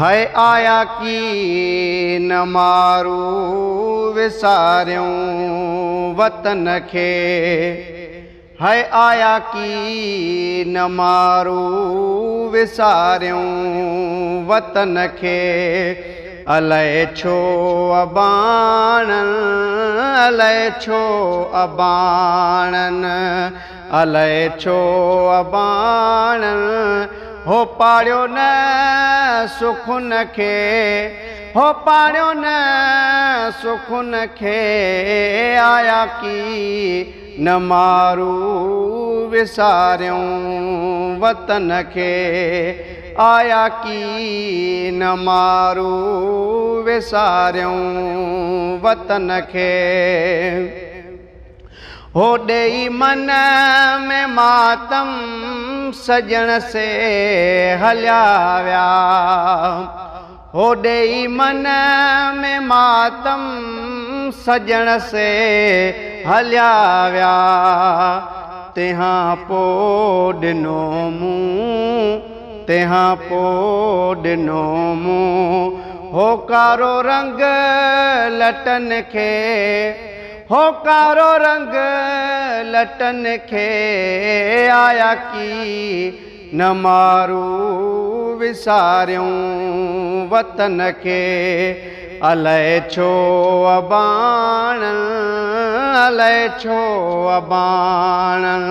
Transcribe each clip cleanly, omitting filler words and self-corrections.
है आया की न मारू विसारियूं वतन खे। है आया की न मारू विसारियूं वतन खे। अलाए छो अबाणन अलाए छो अबाणन अलाए छो अबाणन। हो पाड़ियो न सुखुन खे हो पाड़ियो न सुखुन खे। आया की न मारू विसारियूं वतन खे। आया की न मारू विसारियूं वतन खे। हो ॾेई मन में मातम सजण से हलिया विया। हो ॾेई मन में मातम सजण से हलिया विया। तंहिंखां पोइ ॾिनो मूं तंहिंखां पोइ ॾिनो मूं हो कारो रंग लटन खे। हो कारो रंग लटन खे। आया की न मारू विसारियूं वतन खे। अलाए छो अबाणन अलाए छो अबाणन।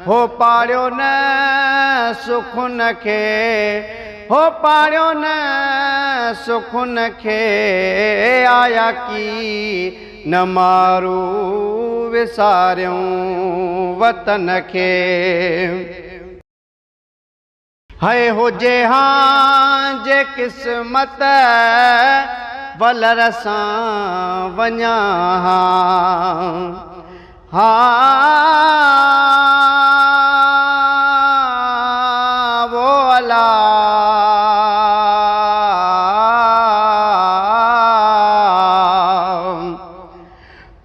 हो पाड़ियो न सुखुन खे हो पाड़ियो न सुखुन खे। आया की न मारू विसारियूं वतन खे। है हुजे हां जे क़िस्मत वलर सां वञा हा वो अला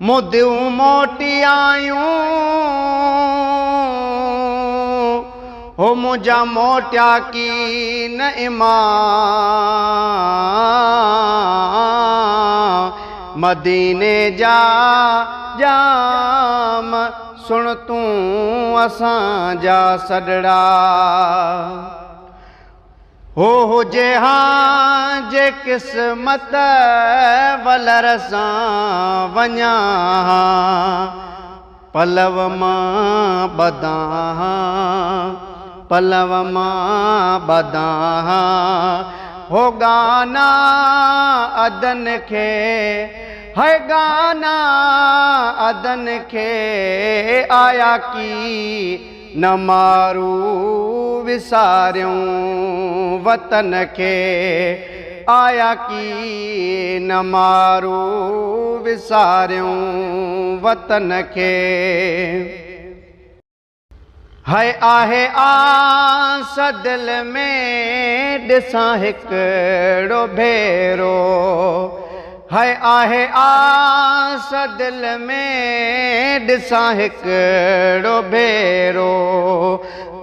मुदियूं मोटी आयूं हो मुझा मोटिया की न ईमान। मदीने जा जाम सुन तूं असां जा सॾड़ा। हो हुजे हां जे क़िस्मत वलर सां वञा पलव मां बदां पलव मां बदां। हो गाना अदन खे है गाना अदन खे। आया की न मारू विसारियूं वतन खे। आया की न मारू विसारियूं वतन खे। है आहे आस दिल में ॾिसां हिकिड़ो भेरो। है आहे आस दिल में ॾिसां हिकिड़ो भेरो।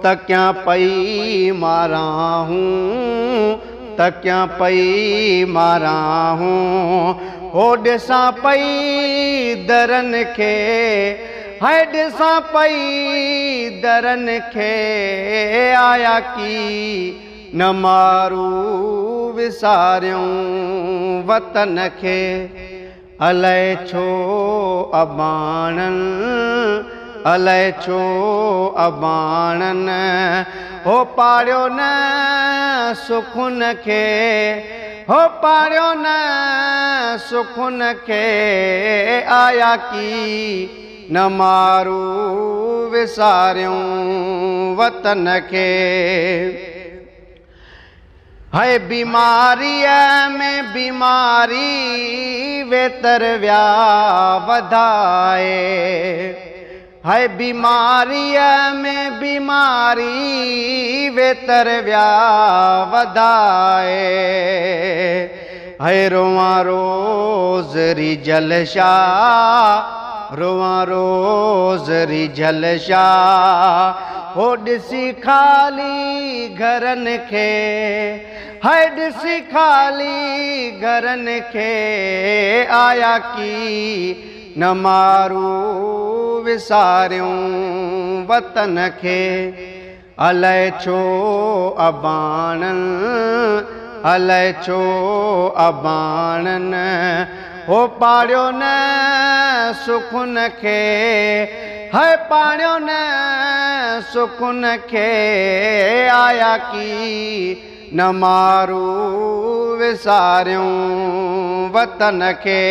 तकियां पई मारां हूं तकियां पई मारां हूं। हो ॾिसां पई दरन खे है ॾिसां पई दरन खे। आया की न मारू विसारियूं वतन खे। अलाए छो अबाणन अलाए छो अबाणन। हो पाड़ियो न सुखुन खे हो पाड़ियो न सुखुन खे। आया की न मारू विसारियूं वतन खे। है बीमारीअ में बीमारी वेतर विया वधाए। है बीमारीअ में बीमारी वेतर विया वधाए। है रोआ रोज़ रिजल शाह रोआ रोज़ रिजल शाह। हो ॾिसी ख़ाली घरनि खे, हाय ॾिसी ख़ाली घरनि खे आया की न मारू विसारियूं वतन खे। अलाए छो अबाणनि, अलाए छो अबाणनि हो पाड़ियो न सुखुन खे, हाय पाड़ियो न सुखुन खे आया की न मारू विसारियूं वतन खे।